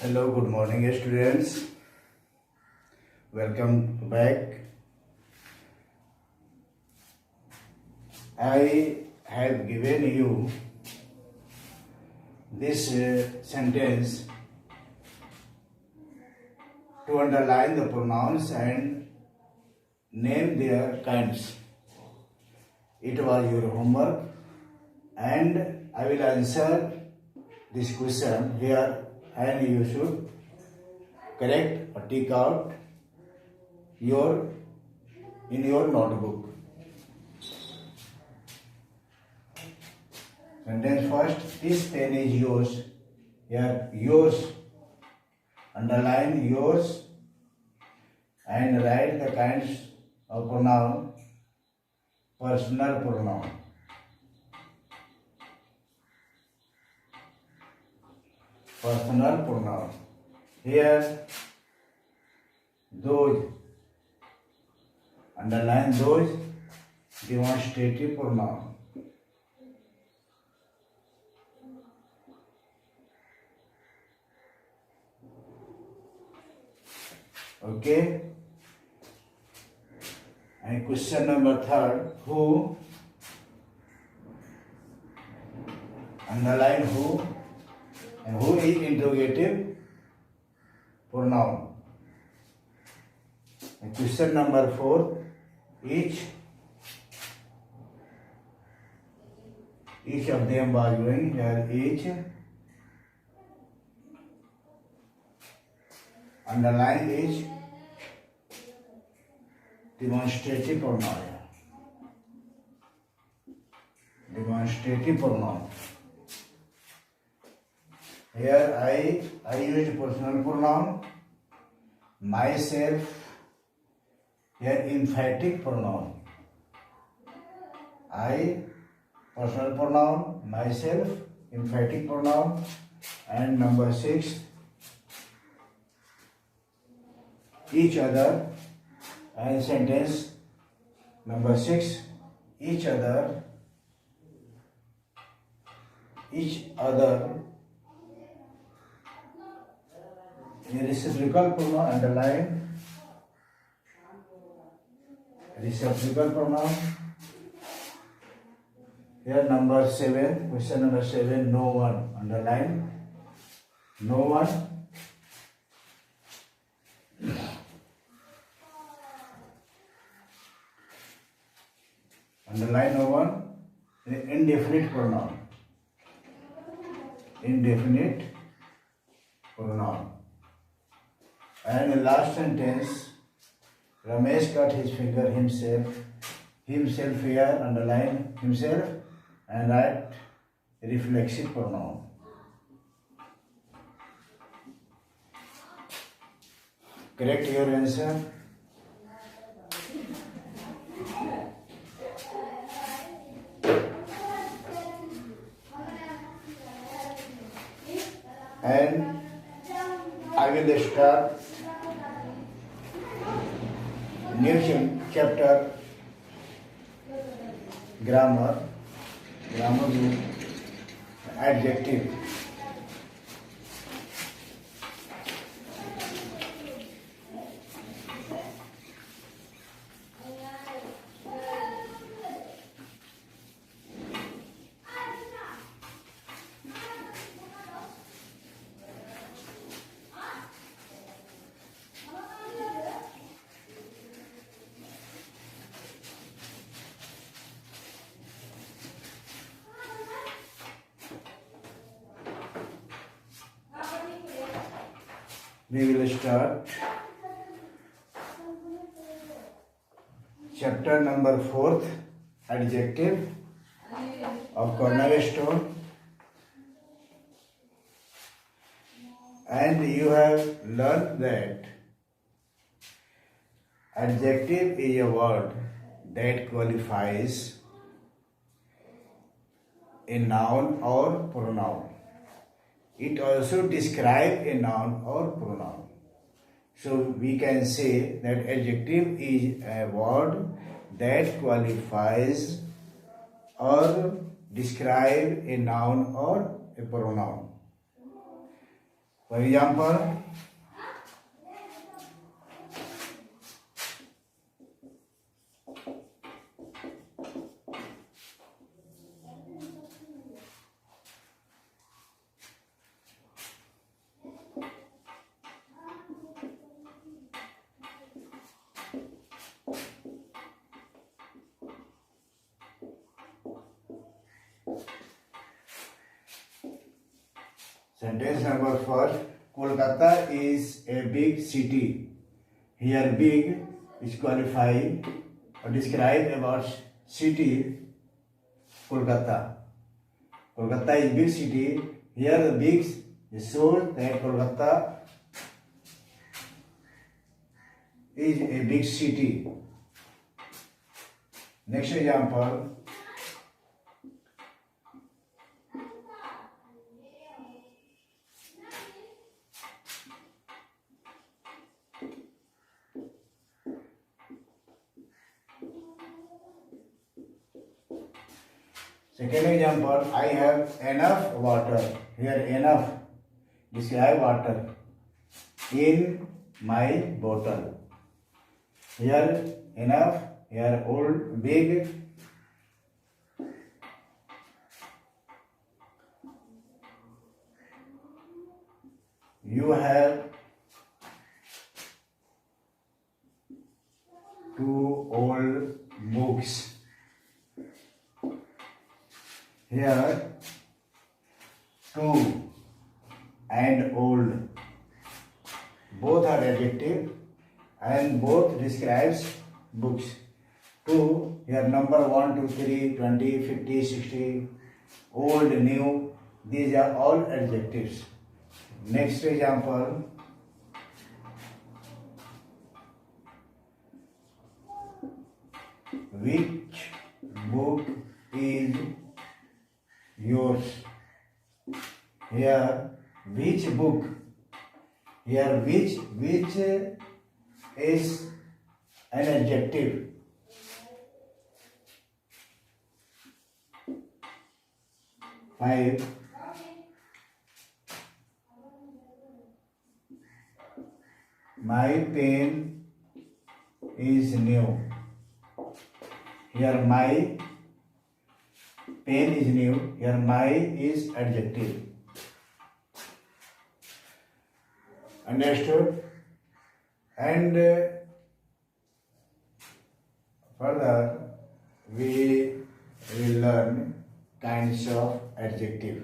Hello, good morning, students. Welcome back. I have given you this sentence to underline the pronouns and name their kinds. It was your homework, and I will answer this question here, and you should correct or take out in your notebook. Sentence first, this pen is yours. Here, yours. Underline yours and write the kinds of pronoun. Personal pronoun. Personal pronoun. Here, those. Underline those. Demonstrative pronoun. Okay. And question number third, who. Underline who. And who is interrogative pronoun. And question number 4, each of them was going here. Each. Underline each. Demonstrative pronoun. Demonstrative pronoun. Here I used personal pronoun. Myself. Here emphatic pronoun. I, personal pronoun. Myself, emphatic pronoun. And number 6, each other. And sentence number 6, each other. Reciprocal pronoun, underline. Reciprocal pronoun. Here number 7, question number 7, no one. Underline. No one. Underline no one. Indefinite pronoun. Indefinite pronoun. And the last sentence, Ramesh cut his finger himself. Himself here, underline himself and write reflexive pronoun. Correct your answer. And I will start new chapter, grammar book, adjective. We will start chapter number 4, adjective of cornerstone. And you have learned that adjective is a word that qualifies a noun or pronoun. It also describes a noun or pronoun. So we can say that adjective is a word that qualifies or describe a noun or a pronoun. For example, sentence number first. Kolkata is a big city. Here big is qualify or describe about city Kolkata. Kolkata is big city. Here the big shows that Kolkata is a big city. Next example. Second example, I have enough water. Here enough, describe water in my bottle. Here enough, here old, big. You have two old books. Here two and old, both are adjective and both describes books. Two, here number 1, 2, 3, 20, 50, 60, old, new, these are all adjectives. Next example, which book is yours? Here which book, here which is an adjective. Five, my pen is new. Here my pen is new. Here my is adjective. Understood? And further we will learn kinds of adjective.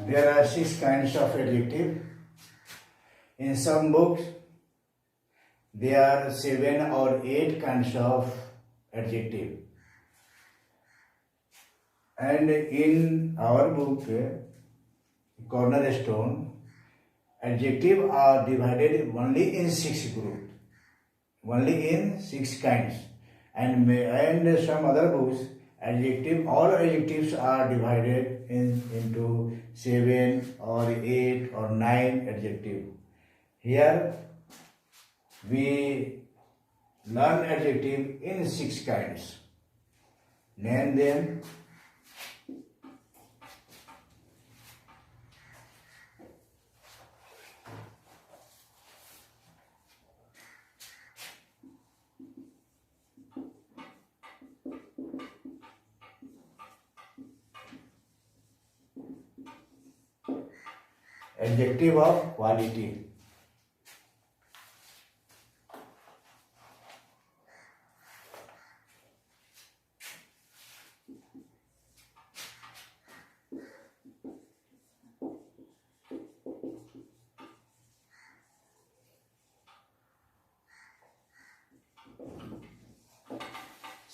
There are 6 kinds of adjective. In some books, there are 7 or 8 kinds of adjective. And in our book, Cornerstone, adjectives are divided only in 6 groups, only in 6 kinds. And some other books, all adjectives are divided into 7 or 8 or 9 adjectives. Here we learn adjective in 6 kinds. Name them. Adjective of quality.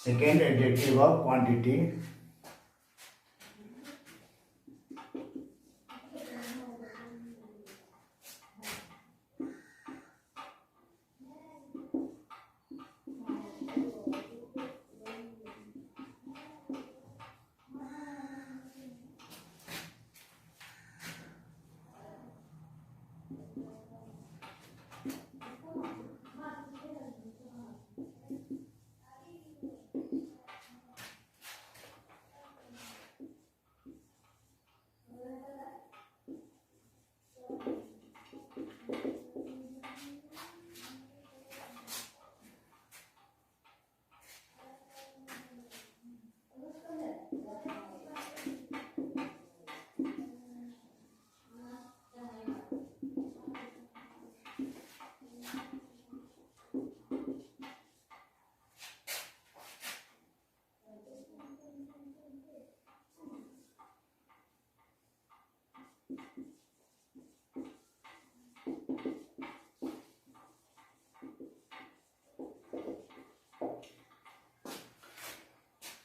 Second adjective of quantity.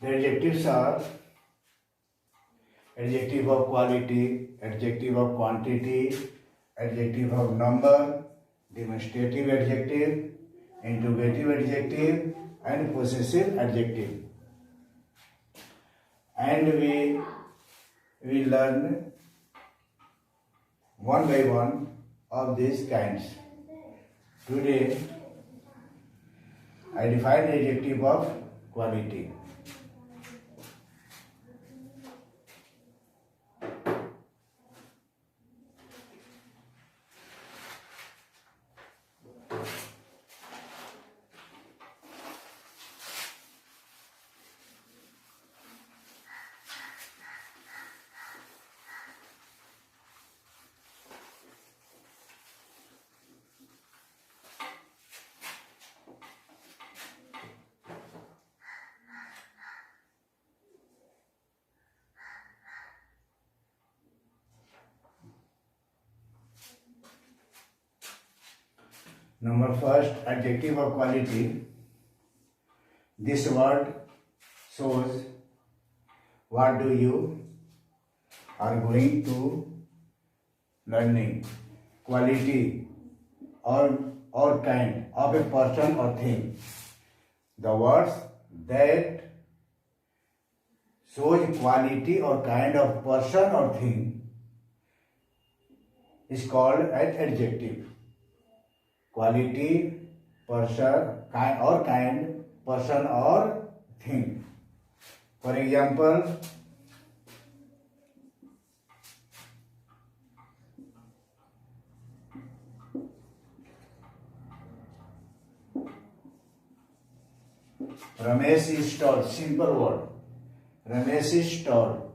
The adjectives are adjective of quality, adjective of quantity, adjective of number, demonstrative adjective, interrogative adjective, and possessive adjective. And we learn one by one of these kinds. Today, I define the adjective of quality. Number first, adjective of quality. This word shows what do you are going to learning. Quality or kind of a person or thing. The words that shows quality or kind of person or thing is called as adjective. Quality, person, kind, person or thing. For example, Ramesh is tall. Simple word. Ramesh is tall.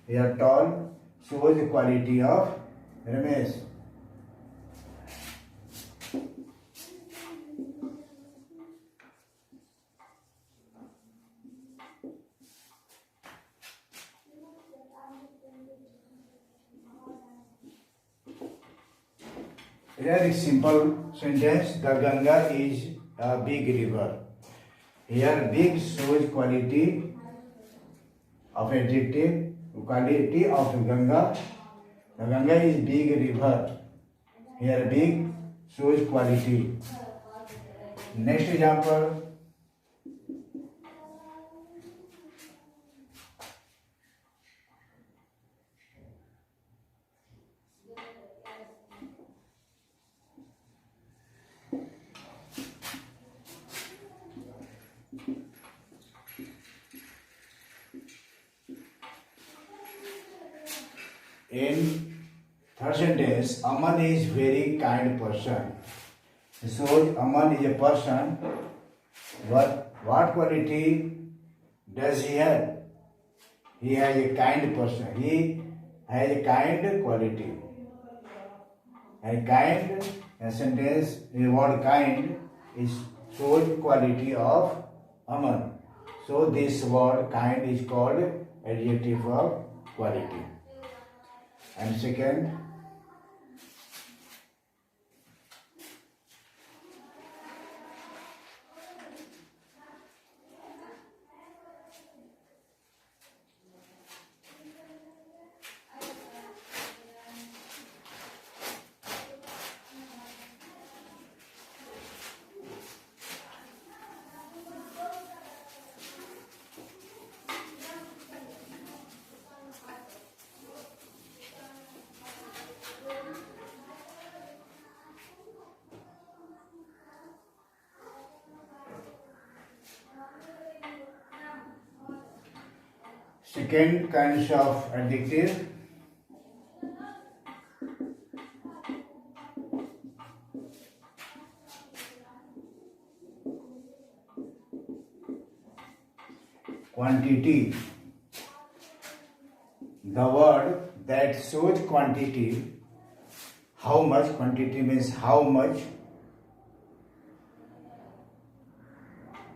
Here tall shows the quality of Ramesh. Here is simple sentence. The Ganga is a big river. Here big shows quality of adjective. Quality of Ganga. The Ganga is big river. Here big shows quality. Next example. In third sentence, Aman is very kind person. So Aman is a person. What quality does he have? He has a kind person. He has a kind quality. And kind, a sentence, the word kind is shows quality of Aman. So this word kind is called adjective of quality. And second, Second kinds of adjective. Quantity. The word that shows quantity. How much? Quantity means how much.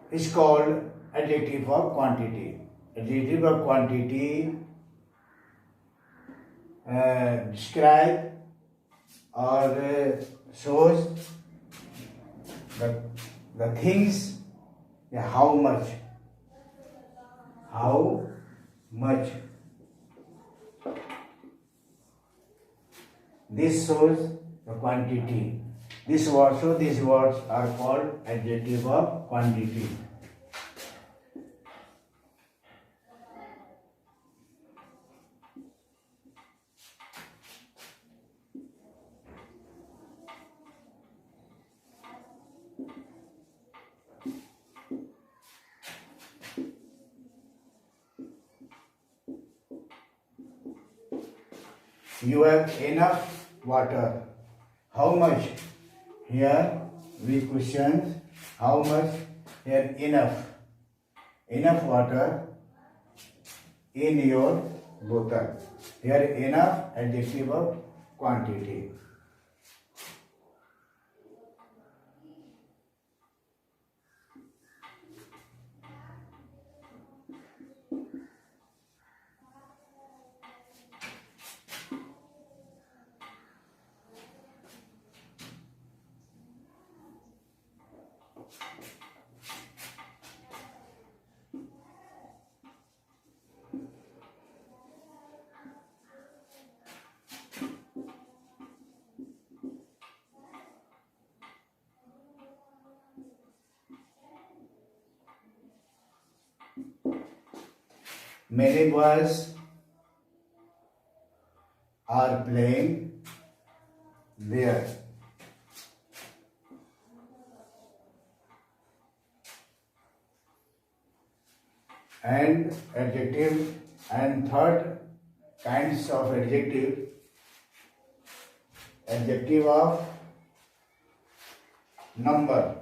Is called adjective of quantity. Adjective of quantity describe or shows the things, how much. How much. This shows the quantity. These words are called adjective of quantity. You have enough water. How much? Here we question how much. Here enough. Enough water in your bottle. Here enough, adjective of quantity. Many boys are playing there. And adjective and third kinds of adjective. Adjective of number.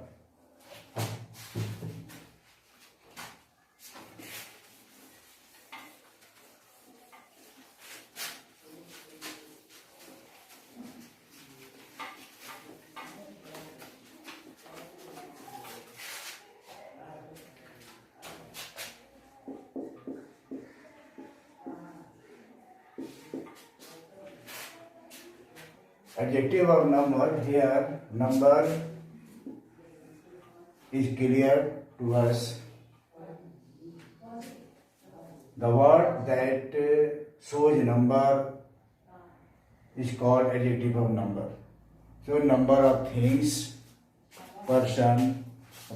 Adjective of number. Here number is clear to us. The word that shows number is called adjective of number. So number of things, person,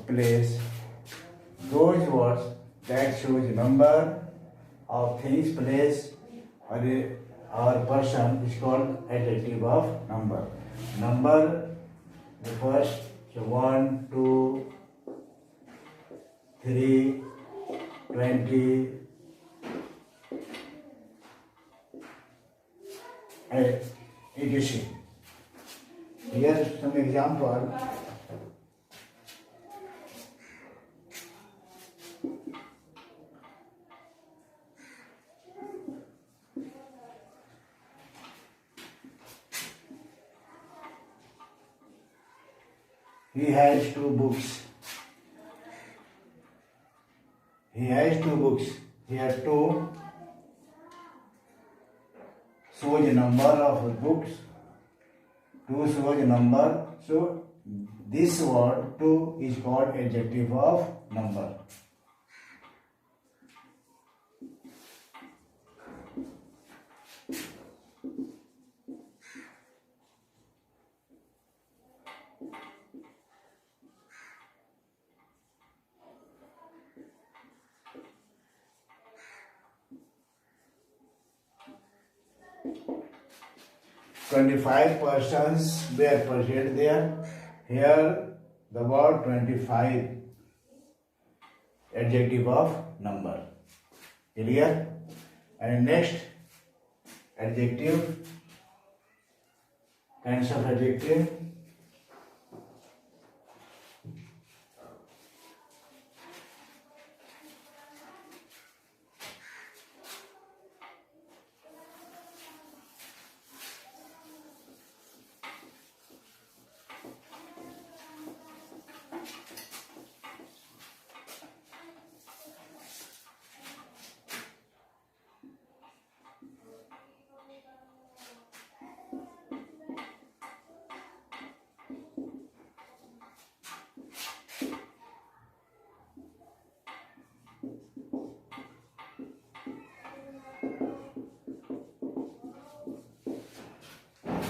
place, those words that shows number of things, place or person is called adjective of number. Number refers to 1, 2, 3, 20, etc. Here some example. He has two books. He has two books. Here two shows number of books. Two shows number. So this word two is called adjective of number. "25 persons were present there." Here the word 25 adjective of number. Clear? And next, adjective, kinds of adjective.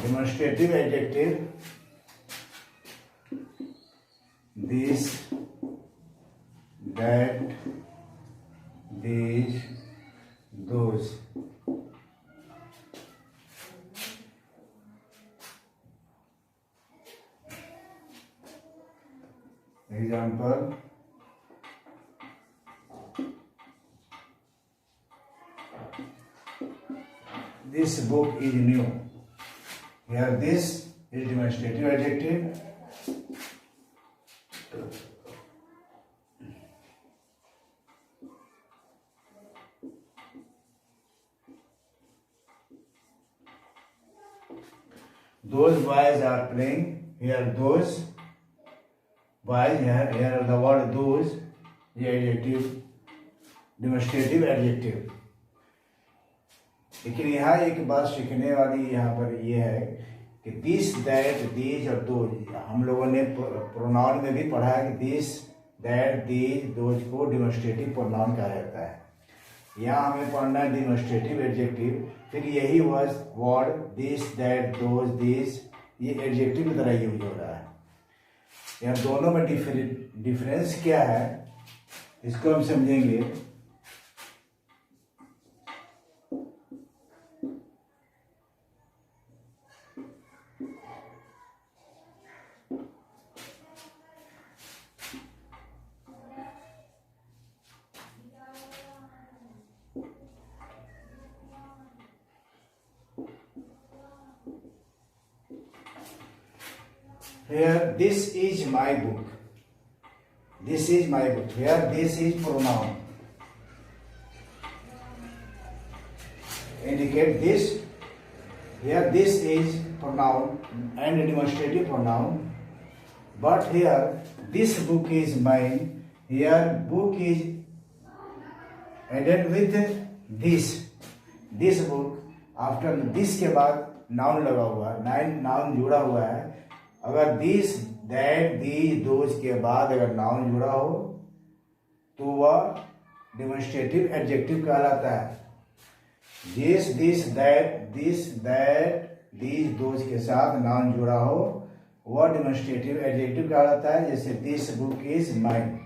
Demonstrative adjective, this, that, these, those. Example, this book is new. Here this is demonstrative adjective. Those boys are playing. Here those boys, here are the word those, the adjective, demonstrative adjective. लेकिन यहाँ एक बात सीखने वाली यहाँ पर ये है कि दिस, दैट, दीज और दोज, हम लोगों ने प्रोनाउन में भी पढ़ा है कि दिस, दैट, दीज, दोज को डिमोन्स्ट्रेटिव प्रोनाउन कहा जाता है। यहाँ हमें पढ़ना है डिमोन्स्ट्रेटिव एडजेक्टिव, फिर यही word this, that, those, these, ये एडजेक्टिव की तरह यूज हो रहा है। यहाँ दोनों में डिफरेंस क्या है इसको हम समझेंगे। Here, this is my book. This is my book. Here, this is pronoun. Indicate this. Here, this is pronoun and demonstrative pronoun. But here, this book is mine. Here, book is added with this. This book. After this के बाद noun लगा हुआ है, noun जुड़ा हुआ है। अगर this, that, these, those के बाद अगर नाउन जुड़ा हो तो वह डिमोन्स्ट्रेटिव एडजेक्टिव कहलाता है। दिस, दैट, दीज, दोज के साथ नाउन जुड़ा हो वह डिमोन्स्ट्रेटिव एडजेक्टिव कहलाता है। जैसे दिस बुक इज माइन।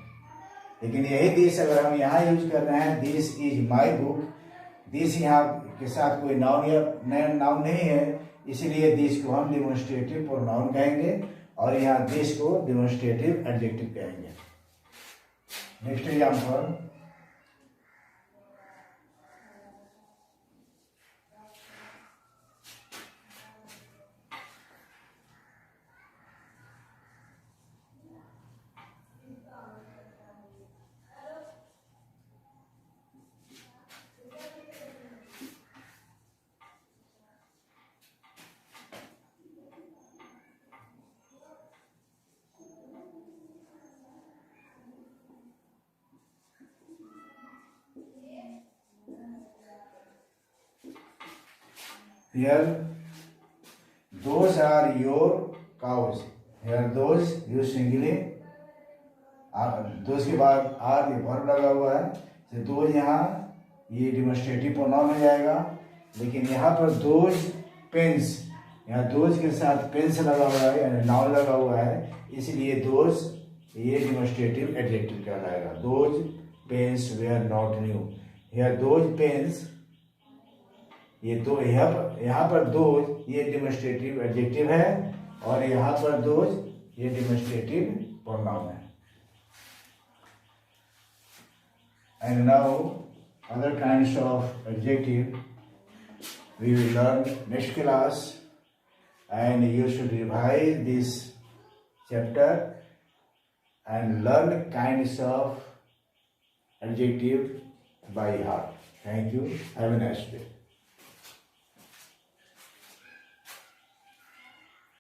लेकिन यही दिस अगर हम यहाँ यूज कर रहे हैं, this is my book, this यहाँ के साथ कोई नाउन या नाउन नहीं है, इसलिए दिस को हम डिमोन्स्ट्रेटिव प्रोनाउन कहेंगे और यहाँ दिस को डिमोन्स्ट्रेटिव एडजेक्टिव कहेंगे। Next example, here those are your cows. Here those use singly, those के बाद आर ये वर्ब लगा हुआ है, तो दोज यहाँ ये डिमोन्स्ट्रेटिव प्रोनाउन हो जाएगा। लेकिन यहाँ पर दोज पेन्स, यहाँ दोज के साथ पेन्स लगा हुआ है यानी नाउन लगा हुआ है, इसलिए दोज ये डिमोन्स्ट्रेटिव एडजेक्टिव कहलाएगा। Those pens were not new. Here those pens, ये दो यहाँ पर दोज ये डिमोन्स्ट्रेटिव एडजेक्टिव है और यहाँ पर दोज ये डिमोन्स्ट्रेटिव प्रोनाउन है। And now other kinds of adjective we will learn next class, and you should revise this chapter and learn kinds of adjective by heart. Thank you. Have a nice day.